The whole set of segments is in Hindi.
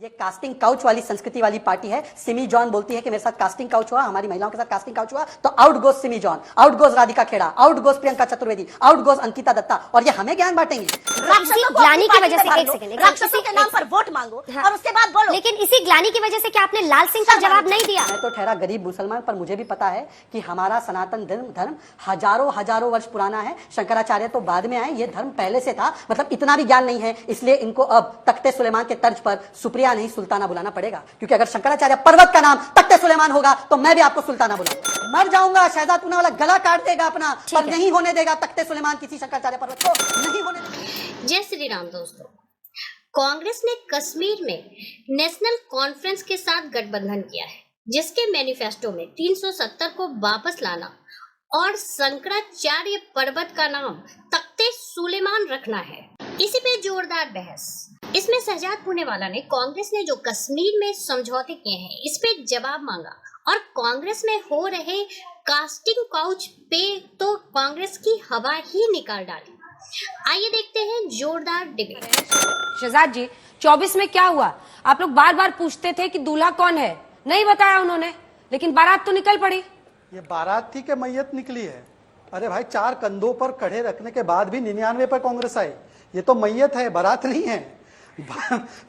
ये कास्टिंग काउच वाली संस्कृति वाली पार्टी है। सिमी जॉन बोलती है कि मेरे साथ कास्टिंग काउच हुआ, हमारी महिलाओं के साथ कास्टिंग काउच हुआ, तो out goes Simi John, out goes Radhika Khera, out goes Priyanka Chaturvedi, out goes Ankita Datta, और ये हमें ज्ञान बांटेंगी। ग्लानी की वजह से, एक सेकंड, राक्षसों के नाम पर वोट मांगो और उसके बाद बोलो। लेकिन इसी ग्लानी की वजह से क्या आपने लाल सिंह का जवाब नहीं दिया? मैं तो ठहरा गरीब मुसलमान, पर मुझे भी पता है कि हमारा सनातन धर्म हजारों वर्ष पुराना है। शंकराचार्य तो बाद में आए, ये धर्म पहले से था। मतलब इतना भी ज्ञान नहीं है, इसलिए इनको अब तख्ते सुलेमान के तर्ज पर सुप्रिया नहीं सुल्ताना बुलाना पड़ेगा। क्योंकि अगर शंकराचार्य पर्वत का नाम तख्ते सुलेमान होगा तो मैं भी आपको सुल्ताना बुलाऊंगा। मर जाऊंगा, शहजाद पूना वाला गला काट देगा अपना, पर नहीं होने देगा तख्ते सुलेमान किसी शंकराचार्य पर्वत को, नहीं होने देगा। जय श्री राम दोस्तों, कांग्रेस ने कश्मीर में नेशनल कॉन्फ्रेंस के साथ गठबंधन किया है, जिसके मैनिफेस्टो में 370 को वापस लाना और शंकराचार्य पर्वत का नाम तख्ते सुलेमान रखना है। इसी पे जोरदार बहस। इसमें शहजाद पूनेवाला ने कांग्रेस ने जो कश्मीर में समझौते किए हैं इस पे जवाब मांगा और कांग्रेस में हो रहे कास्टिंग काउच पे तो कांग्रेस की हवा ही निकाल डाली। आइए देखते हैं जोरदार डिबेट। शहजाद जी, 24 में क्या हुआ? आप लोग बार बार पूछते थे कि दूल्हा कौन है, नहीं बताया उन्होंने, लेकिन बारात तो निकल पड़ी। ये बारात थी कि मैयत निकली है? अरे भाई, 4 कंधों पर खड़े रखने के बाद भी 99 पर कांग्रेस आई। ये तो मैयत है, बारात नहीं है।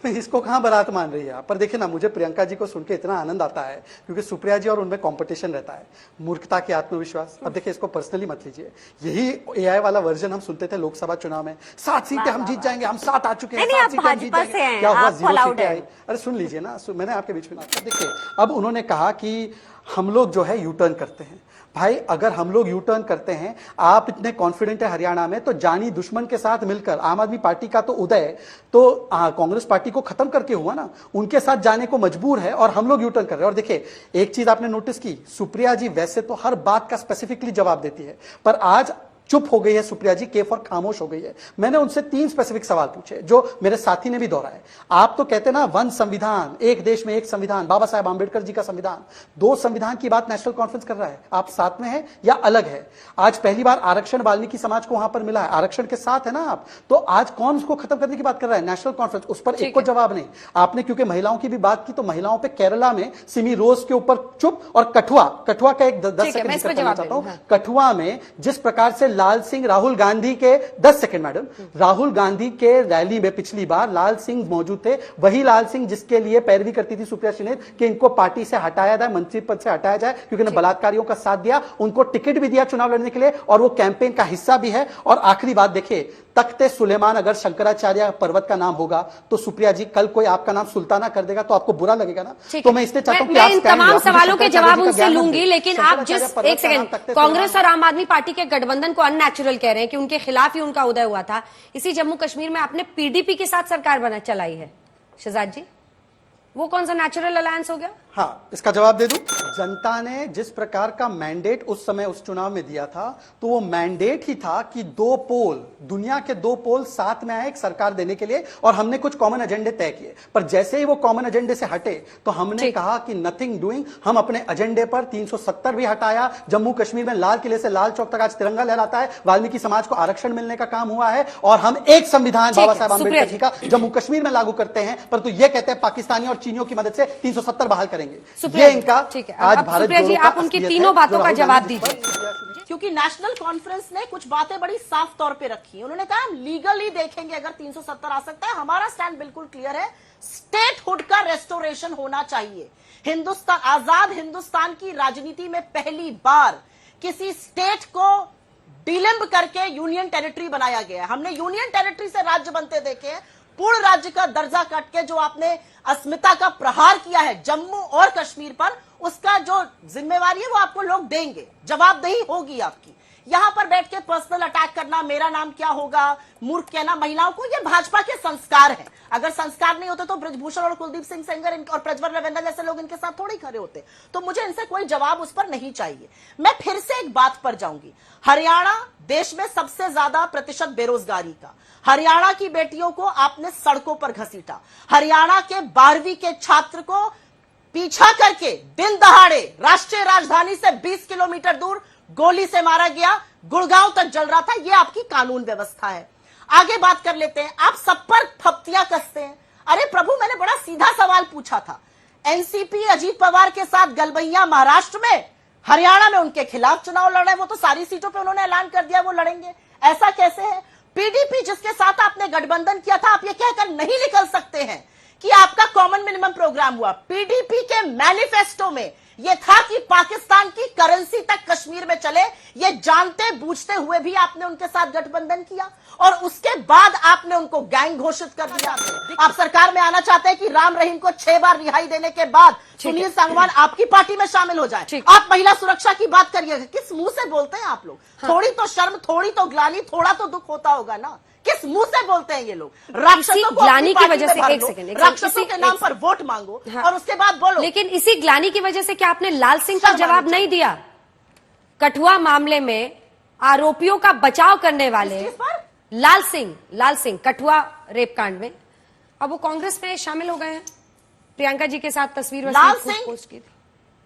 इसको कहाँ बारात मान रही है आप? पर देखिए ना, मुझे प्रियंका जी को सुन के इतना आनंद आता है क्योंकि सुप्रिया जी और उनमें कंपटीशन रहता है। मूर्खता की आत्मविश्वास। अब देखिए, इसको पर्सनली मत लीजिए। यही एआई वाला वर्जन हम सुनते थे लोकसभा चुनाव में, 7 सीटें हम जीत जाएंगे, हम 7 आ चुके हैं, 7 सीटें हम जीत जाएंगे। क्या हुआ? 0 सीटें आई। अरे सुन लीजिए ना, मैंने आपके बीच में देखिए, अब उन्होंने कहा कि हम लोग जो है यू टर्न करते हैं। भाई, अगर हम लोग यू टर्न करते हैं, आप इतने कॉन्फिडेंट है हरियाणा में, तो जानी दुश्मन के साथ मिलकर आम आदमी पार्टी का तो उदय तो कांग्रेस पार्टी को खत्म करके हुआ ना, उनके साथ जाने को मजबूर है और हम लोग यू टर्न कर रहे हैं। और देखिए, एक चीज आपने नोटिस की, सुप्रिया जी वैसे तो हर बात का स्पेसिफिकली जवाब देती है, पर आज चुप हो गई है सुप्रिया जी, केफ और खामोश हो गई है। मैंने उनसे 3 स्पेसिफिक सवाल पूछे जो मेरे साथी ने भी दोहराए। आप तो कहते ना, 1 संविधान, एक देश में एक संविधान, बाबा साहेब आंबेडकर जी का संविधान, 2 संविधान की बात नेशनल कॉन्फ्रेंस कर रहा है। आप साथ में हैं या अलग है? आज पहली बार आरक्षण वाल्मीकि समाज को वहां पर मिला है, आरक्षण के साथ है ना आप, तो आज कौन उसको खत्म करने की बात कर रहा है? National conference. उस पर एक को जवाब नहीं आपने, क्योंकि महिलाओं की भी बात की, तो महिलाओं पर केरला में सिमी रोज के ऊपर चुप, और कठुआ का एक 10 सेकंड करना चाहता हूं। कठुआ में जिस प्रकार से लाल सिंह, राहुल गांधी के 10 सेकंड मैडम, राहुल गांधी के रैली में पिछली बार लाल सिंह मौजूद थे, वही लाल सिंह जिसके लिए पैरवी करती थी सुप्रिया श्रीनेत कि इनको पार्टी से हटाया जाए, मंत्री पद से हटाया जाए, क्योंकि उन्होंने बलात्कारियों का साथ दिया, उनको टिकट भी दिया चुनाव लड़ने के लिए, और वो कैंपेन का हिस्सा भी है। और आखिरी बात देखिए, तख्ते सुलेमान अगर शंकराचार्य पर्वत का नाम होगा तो सुप्रिया जी, कल कोई आपका नाम सुल्ताना कर देगा तो आपको बुरा लगेगा ना? तो मैं इसलिए चाहता हूं कि आप इन तमाम सवालों के जवाब उनसे लूंगी, लेकिन आप जिस, एक सेकंड, कांग्रेस और आम आदमी पार्टी के गठबंधन को अननेचुरल कह रहे हैं कि उनके खिलाफ ही उनका उदय हुआ था, इसी जम्मू कश्मीर में आपने पीडीपी के साथ सरकार चलाई है। शहजाद जी, वो कौन सा नेचुरल अलायंस हो गया? हाँ, इसका जवाब दे दूं। जनता ने जिस प्रकार का मैंडेट उस समय उस चुनाव में दिया था, तो वो मैंडेट ही था कि 2 पोल, दुनिया के 2 पोल साथ में आए एक सरकार देने के लिए, और हमने कुछ कॉमन एजेंडे तय किए। पर जैसे ही वो कॉमन एजेंडे से हटे तो हमने कहा कि नथिंग डूइंग, हम अपने एजेंडे पर 370 भी हटाया। जम्मू कश्मीर में लाल किले से लाल चौक तक आज तिरंगा लहराता है, वाल्मीकि समाज को आरक्षण मिलने का काम हुआ है, और हम एक संविधान बाबा साहब आंबेडकर जी का जम्मू कश्मीर में लागू करते हैं, परंतु ये कहते हैं पाकिस्तानी और चीनियों की मदद से 370 बहाल करेंगे। ये इनका आज भारत जी, आप उनकी तीनों बातों का जवाब दीजिए। क्योंकि नेशनल कॉन्फ्रेंस ने कुछ बातें बड़ी साफ तौर पे रखी है। उन्होंने कहा हम लीगली देखेंगे अगर 370 आ सकता है। हमारा स्टैंड बिल्कुल क्लियर है, स्टेटहुड का रेस्टोरेशन होना चाहिए। हिंदुस्तान, आजाद हिंदुस्तान की राजनीति में पहली बार किसी स्टेट को डिलिम्ब करके यूनियन टेरिटरी बनाया गया। हमने यूनियन टेरिटरी से राज्य बनते देखे हैं। पूर्ण राज्य का दर्जा काट के जो आपने अस्मिता का प्रहार किया है जम्मू और कश्मीर पर, उसका जो जिम्मेवारी है वो आपको लोग देंगे, जवाबदेही होगी आपकी। यहां पर बैठ के पर्सनल अटैक करना, मेरा नाम क्या होगा, मूर्ख कहना महिलाओं को, ये भाजपा के संस्कार है। अगर संस्कार नहीं होते तो ब्रजभूषण और कुलदीप सिंह सेंगर और प्रज्वल रविंद्र जैसे लोग इनके साथ थोड़ी खड़े होते। तो मुझे इनसे कोई जवाब उस पर नहीं चाहिए। मैं फिर से एक बात पर जाऊंगी, हरियाणा देश में सबसे ज्यादा प्रतिशत बेरोजगारी का, हरियाणा की बेटियों को आपने सड़कों पर घसीटा, हरियाणा के 12वीं के छात्र को पीछा करके दिन दहाड़े राष्ट्रीय राजधानी से 20 किलोमीटर दूर गोली से मारा गया, गुड़गांव तक जल रहा था। यह आपकी कानून व्यवस्था है। आगे बात कर लेते हैं। आप सब पर फप्तियां कसते हैं, अरे प्रभु, मैंने बड़ा सीधा सवाल पूछा था। एनसीपी अजीत पवार के साथ गलबैया महाराष्ट्र में, हरियाणा में उनके खिलाफ चुनाव लड़ रहे हैं, वो तो सारी सीटों पे उन्होंने ऐलान कर दिया वो लड़ेंगे। ऐसा कैसे है? पीडीपी जिसके साथ आपने गठबंधन किया था, आप ये कहकर नहीं निकल सकते हैं कि आपका कॉमन मिनिमम प्रोग्राम हुआ। पीडीपी के मैनिफेस्टो में यह था कि पाकिस्तान की करेंसी तक कश्मीर में चले, ये जानते बूझते हुए भी आपने उनके साथ गठबंधन किया और उसके बाद आपने उनको गैंग घोषित कर दिया। आप सरकार में आना चाहते हैं कि राम रहीम को 6 बार रिहाई देने के बाद सुनील सांगवान आपकी पार्टी में शामिल हो जाए। आप महिला सुरक्षा की बात करिएगा, किस मुंह से बोलते हैं आप लोग? थोड़ी तो शर्म, थोड़ी तो ग्लानि, थोड़ा तो दुख होता होगा ना। किस मुंह से बोलते हैं ये लोग? राक्षसों को ग्लानि की वजह से, एक सेकंड, राक्षसों के नाम पर वोट मांगो और उसके बाद बोलो। लेकिन इसी ग्लानि की वजह से क्या आपने लाल सिंह का जवाब नहीं दिया? कठुआ मामले में आरोपियों का बचाव करने वाले लाल सिंह कठुआ रेप कांड में अब वो कांग्रेस में शामिल हो गए हैं। प्रियंका जी के साथ तस्वीर लाल सिंह पोस्ट की थी।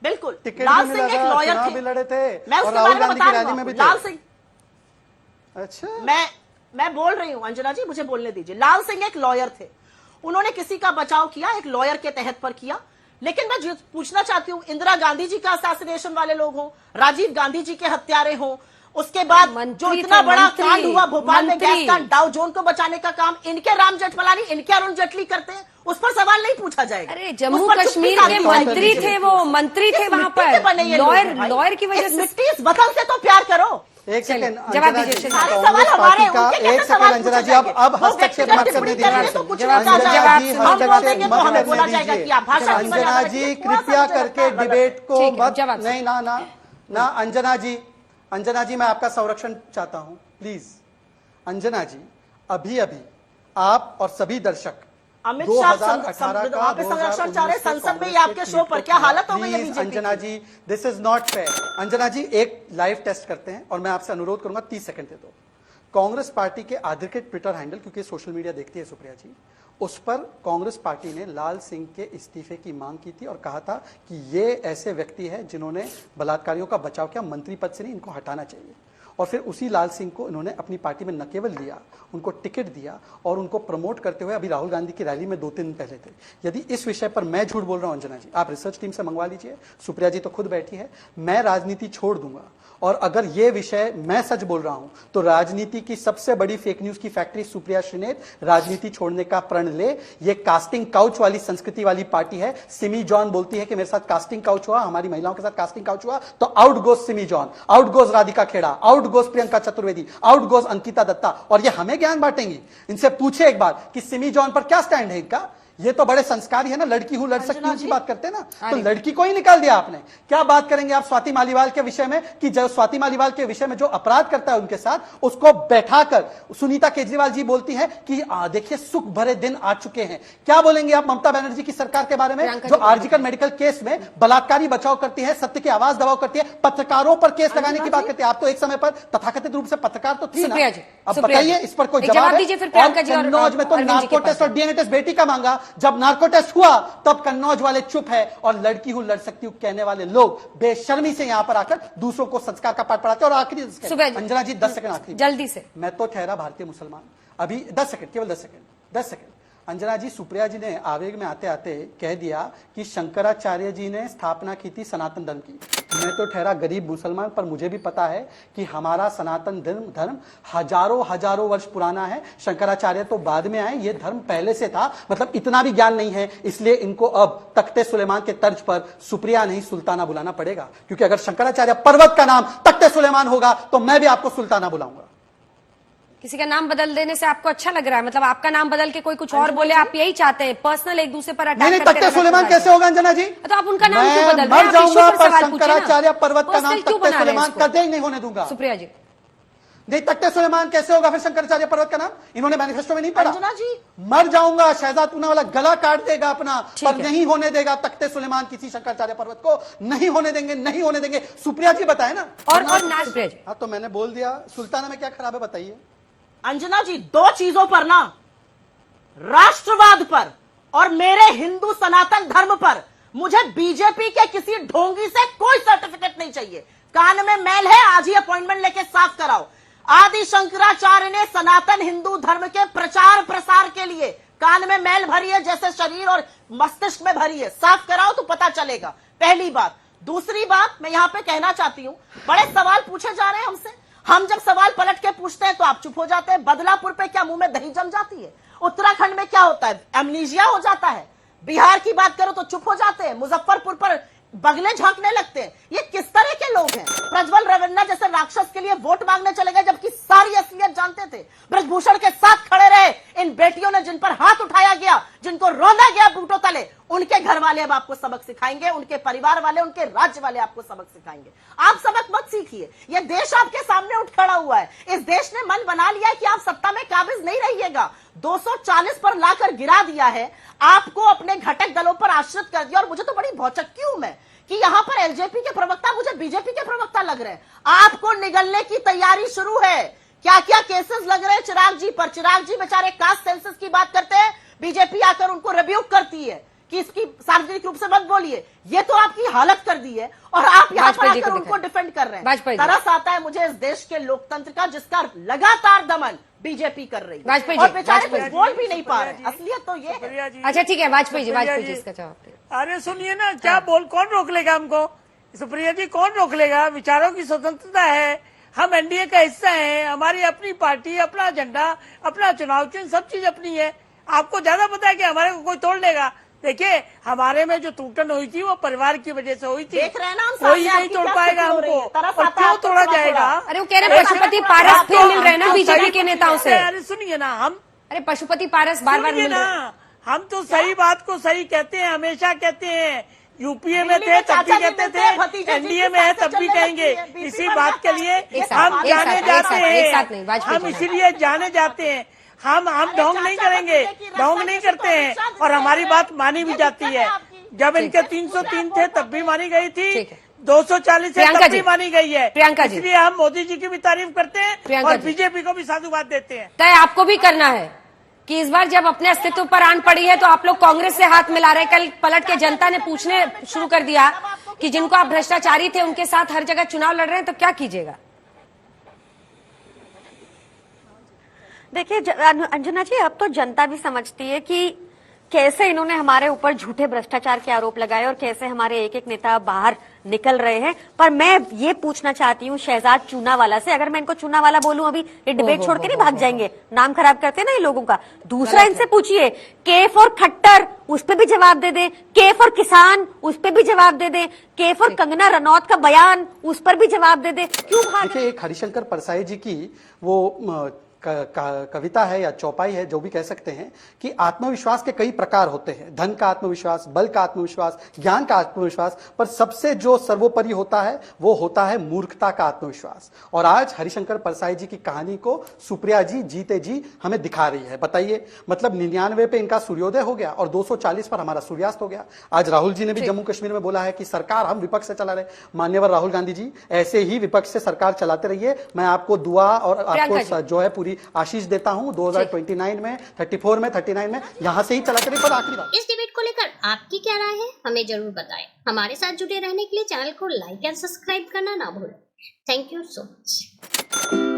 बिल्कुल, टिकट लाल भी सिंह एक लगा, लॉयर चुनाव थे, भी लड़े थे मैं और उसके राहुल बारे में गांधी बता की रहा रैली में भी हूं। थे। लाल सिंह, अच्छा, मैं बोल रही हूं अंजना जी, मुझे बोलने दीजिए। लाल सिंह एक लॉयर थे, उन्होंने किसी का बचाव किया, एक लॉयर के तहत पर किया। लेकिन मैं पूछना चाहती हूं, इंदिरा गांधी जी का असैसिनेशन वाले लोग हों, राजीव गांधी जी के हत्यारे हों, उसके बाद जो इतना बड़ा कांड हुआ भोपाल में, गैस कांड, डाउ जोन को बचाने का काम इनके राम जेठमलानी, इनके अरुण जेटली करते हैं, उस पर सवाल नहीं पूछा जाएगा। अरे जम्मू कश्मीर के मंत्री थे, वो मंत्री थे वहां पर, लॉयर की वजह से। मिट्टी इस वतन से तो प्यार करो। एक सेकंड जवाब अंजना जी, दीजिए। सवाल हमारे हैं, उनके कैसे एक सेकंड सवाल अंजना जी, पूछे अब जाएंगे? हस्तक्षेप वो मत व्यक्तिगत करने टिप्पणी करेंगे तो दीजिए। कुछ नहीं कहा अंजना जाएगा। जी, हम बोल देंगे हस्तक्षेप तो मत हमें बोला करने जाएगा कि आप दीजिए। भाषा की अंजना मर्यादा जी, रखिए। थोड़ा सा कृपया मुझे करके लगता है डिबेट को ठीक है, मत, जवाब नहीं ना अंजना जी, मैं आपका संरक्षण चाहता हूं, प्लीज। अंजना जी, अभी आप और सभी दर्शक अमित शाह 2018 का वहां पे संरक्षण चाह रहे, संसद में ये आपके शो पर क्या हालत हो गई है BJP? Anjana ji, this is not fair. Anjana ji, एक लाइव टेस्ट करते हैं और मैं आपसे अनुरोध करूंगा 30 सेकंड दे दो। कांग्रेस पार्टी के अधिकृत ट्विटर हैंडल, क्योंकि सोशल मीडिया देखती है सुप्रिया जी, उस पर कांग्रेस पार्टी ने लाल सिंह के इस्तीफे की मांग की थी और कहा था कि ये ऐसे व्यक्ति है जिन्होंने बलात्कारियों का बचाव किया, मंत्री पद से नहीं, इनको हटाना चाहिए। और फिर उसी लाल सिंह को इन्होंने अपनी पार्टी में न केवल लिया, उनको टिकट दिया और उनको प्रमोट करते हुए अभी राहुल गांधी की रैली में 2-3 दिन पहले थे। यदि इस विषय पर मैं झूठ बोल रहा हूं अंजना जी, आप रिसर्च टीम से मंगवा लीजिए, सुप्रिया जी तो खुद बैठी है, मैं राजनीति छोड़ दूंगा। और अगर ये विषय मैं सच बोल रहा हूं तो राजनीति की सबसे बड़ी फेक न्यूज की फैक्ट्री सुप्रिया श्रीनेत राजनीति छोड़ने का प्रण ले। ये कास्टिंग काउच वाली संस्कृति वाली पार्टी है। सिमी जॉन बोलती है कि मेरे साथ कास्टिंग काउच हुआ, हमारी महिलाओं के साथ कास्टिंग काउच हुआ, तो out goes Simi John, out goes Radhika Khera, out goes Priyanka Chaturvedi, out goes Ankita Datta. और ये हमें ज्ञान बांटेंगी। इनसे पूछे एक बार कि सिमी जॉन पर क्या स्टैंड है इनका। ये तो बड़े संस्कारी है ना, लड़की हूं लड़ सकती हूं की बात करते हैं ना, तो लड़की को ही निकाल दिया आपने। क्या बात करेंगे आप स्वाति मालीवाल के विषय में कि जो स्वाति मालीवाल के विषय में जो अपराध करता है उनके साथ, उसको बैठाकर सुनीता केजरीवाल जी बोलती है कि देखिए सुख भरे दिन आ चुके हैं। क्या बोलेंगे आप ममता बनर्जी की सरकार के बारे में, जो आरजीकर मेडिकल केस में बलात्कारी बचाव करती है, सत्य की आवाज दबाव करती है, पत्रकारों पर केस लगाने की बात करती है। आप तो एक समय पर तथाकथित रूप से पत्रकार तो थी ना। अब बताइए इस पर कोई जवाब है? कन्नौज में तो नार्को टेस्ट और डीएनए टेस्ट बेटी का मांगा, जब नार्को टेस्ट हुआ तब कन्नौज वाले चुप है और लड़की हूं लड़ सकती हूं कहने वाले लोग बेशर्मी से यहां पर आकर दूसरों को संस्कार का पाठ पढ़ाते हैं। और आखिरी अंजना जी 10 सेकंड आखिरी, जल्दी से, मैं तो ठहरा भारतीय मुसलमान, अभी 10 सेकंड, केवल 10 सेकंड। अंजना जी, सुप्रिया जी ने आवेग में आते आते कह दिया कि शंकराचार्य जी ने स्थापना की थी सनातन धर्म की। मैं तो ठहरा गरीब मुसलमान, पर मुझे भी पता है कि हमारा सनातन धर्म हजारों वर्ष पुराना है। शंकराचार्य तो बाद में आए, ये धर्म पहले से था। मतलब इतना भी ज्ञान नहीं है, इसलिए इनको अब तख्ते सुलेमान के तर्ज पर सुप्रिया नहीं सुल्ताना बुलाना पड़ेगा। क्योंकि अगर शंकराचार्य पर्वत का नाम तख्ते सुलेमान होगा तो मैं भी आपको सुल्ताना बुलाऊंगा। किसी का नाम बदल देने से आपको अच्छा लग रहा है? मतलब आपका नाम बदल के कोई कुछ और बोले, आप यही चाहते हैं पर्सनल एक दूसरे पर अटैक नहीं, तख्ते सुलेमान कैसे होगा अंजना जी? तो आप उनका नाम क्यों बदल रहे हैं? मर जाऊंगा पर शंकराचार्य पर्वत का नाम तख्ते सुलेमान कदे ही नहीं होने दूंगा। सुप्रिया जी, नहीं, तख्ते सुलेमान कैसे होगा फिर शंकराचार्य पर्वत का नाम? इन्होंने मैनिफेस्टो में नहीं पढ़ा? अंजना जी, मर जाऊंगा, शहजाद पूना वाला गला काट देगा अपना, पर नहीं होने देगा तख्ते सुलेमान किसी शंकराचार्य पर्वत को। नहीं होने देंगे। सुप्रिया जी बताए ना। और सुप्रिया जी, हाँ तो मैंने बोल दिया, सुल्ताना में क्या खराब है बताइए। अंजना जी, 2 चीजों पर ना, राष्ट्रवाद पर और मेरे हिंदू सनातन धर्म पर मुझे बीजेपी के किसी ढोंगी से कोई सर्टिफिकेट नहीं चाहिए। कान में मैल है, आज ही अपॉइंटमेंट लेके साफ कराओ। आदि शंकराचार्य ने सनातन हिंदू धर्म के प्रचार प्रसार के लिए कान में मैल भरी है जैसे शरीर और मस्तिष्क में भरी है, साफ कराओ तो पता चलेगा। पहली बात। दूसरी बात मैं यहां पे कहना चाहती हूं, बड़े सवाल पूछे जा रहे हैं हमसे, हम जब सवाल पलट के पूछते हैं तो आप चुप हो जाते हैं। बदलापुर पे क्या मुंह में दही जम जाती है? उत्तराखंड में क्या होता है? एमनीजिया हो जाता है। बिहार की बात करो तो चुप हो जाते हैं। मुजफ्फरपुर पर बगले झांकने लगते हैं। ये किस तरह के लोग हैं? प्रज्वल रेवन्ना जैसे राक्षस के लिए वोट मांगने चले गए जबकि सारी असलियत जानते थे। ब्रजभूषण के साथ खड़े रहे इन बेटियों ने, जिन पर हाथ उठाया गया, जिनको रौंदा गया बूटों तले, उनके घर वाले अब आपको सबक सिखाएंगे, उनके परिवार वाले, उनके राज्य वाले आपको सबक सिखाएंगे। आप सबक मत सीखिए, ये देश आपके सामने उठ खड़ा हुआ है। इस देश ने मन बना लिया है कि आप सत्ता में काबिज नहीं रहिएगा। 240 पर लाकर गिरा दिया है, आपको अपने घटक दलों पर आश्रित कर दिया। और मुझे तो बड़ी भौचक्की हूं मैं कि यहां पर एलजेपी के प्रवक्ता मुझे बीजेपी के प्रवक्ता लग रहे हैं। आपको निगलने की तैयारी शुरू है। क्या क्या केसेस लग रहे हैं चिराग जी पर? चिराग जी बेचारे कास्ट सेंसस की बात करते हैं, बीजेपी आकर उनको रिब्यूक करती है कि इसकी सार्वजनिक रूप से मत बोलिए। ये तो आपकी हालत कर दी है और आप यहां पर आकर उनको डिफेंड कर रहे हैं। तरस आता है मुझे इस देश के लोकतंत्र का, जिसका लगातार दमन बीजेपी कर रही है और बेचारे कुछ बोल भी नहीं पा रहे। असलियत तो ये है। अच्छा ठीक है, वाजपेयी जी इसका जवाब। अरे सुनिए ना, क्या बोल, कौन रोक लेगा हमको? सुप्रिया जी, कौन रोक लेगा? विचारों की स्वतंत्रता है, हम एनडीए का हिस्सा है, हमारी अपनी पार्टी, अपना एजेंडा, अपना चुनाव चिन्ह, सब चीज अपनी है। आपको ज्यादा पता है कि हमारे को कोई तोड़ लेगा? देखिए, हमारे में जो टूटन हुई थी वो परिवार की वजह से हुई थी। देख रहे हैं ना, कोई नहीं तोड़ पाएगा हमको। और क्यों तोड़ा जाएगा? अरे वो कह रहे पशुपति पारस फिर मिल रहे हैं ना बीजेपी के नेताओं से। अरे सुनिए ना, हम अरे पशुपति पारस बार बार मिल रहे हैं। हम तो सही बात को सही कहते हैं, हमेशा कहते हैं। यूपीए में थे तब भी कहते थे, एनडीए में है तब भी कहेंगे। इसी बात के लिए हम जाने जाते हैं, हम इसीलिए जाने जाते हैं। हम ढोंग नहीं करेंगे, ढोंग नहीं करते हैं और हमारी बात मानी भी जाती है। जब इनके 303 थे तब भी मानी गई थी, 240 है तब भी मानी गई है। इसलिए हम मोदी जी की भी तारीफ करते हैं और बीजेपी को भी साधुवाद देते हैं। तय आपको भी करना है कि इस बार जब अपने अस्तित्व पर आन पड़ी है तो आप लोग कांग्रेस से हाथ मिला रहे। कल पलट के जनता ने पूछने शुरू कर दिया कि जिनको आप भ्रष्टाचारी थे उनके साथ हर जगह चुनाव लड़ रहे हैं, तो क्या कीजिएगा? देखिए अंजना जी, अब तो जनता भी समझती है कि कैसे इन्होंने हमारे ऊपर झूठे भ्रष्टाचार के आरोप लगाए और कैसे हमारे एक एक नेता बाहर निकल रहे हैं। पर मैं ये पूछना चाहती हूँ शहजाद चूनावाला से, अगर मैं इनको चूनावाला बोलूं अभी ये डिबेट छोड़ के नहीं भाग जाएंगे, नाम खराब करते हैं ना ये लोगों का। दूसरा इनसे पूछिए, के फॉर खट्टर, उस पर भी जवाब दे दें। के फॉर किसान, उस पर भी जवाब दे दें। के फॉर कंगना रनौत का बयान, उस पर भी जवाब दे दें। क्यों भाग? देखिए, एक हरिशंकर परसाई जी की वो कविता है या चौपाई है, जो भी कह सकते हैं, कि आत्मविश्वास के कई प्रकार होते हैं। धन का आत्मविश्वास, बल का आत्मविश्वास, ज्ञान का आत्मविश्वास, पर सबसे जो सर्वोपरि होता है वो होता है मूर्खता का आत्मविश्वास। और आज हरिशंकर परसाई जी की कहानी को सुप्रिया जी जीते जी हमें दिखा रही है। बताइए, मतलब 99 पे इनका सूर्योदय हो गया और 240 पर हमारा सूर्यास्त हो गया। आज राहुल जी ने भी जम्मू कश्मीर में बोला है कि सरकार हम विपक्ष से चला रहे। मान्यवर राहुल गांधी जी, ऐसे ही विपक्ष से सरकार चलाते रहिए। मैं आपको दुआ और आपको जो है पूरी आशीष देता हूं। 2029 में, 34 में, 39 में यहां से ही चला करें। पर आखिरी बात, इस डिबेट को लेकर आपकी क्या राय है, हमें जरूर बताएं। हमारे साथ जुड़े रहने के लिए चैनल को लाइक एंड सब्सक्राइब करना ना भूलें। Thank you so much.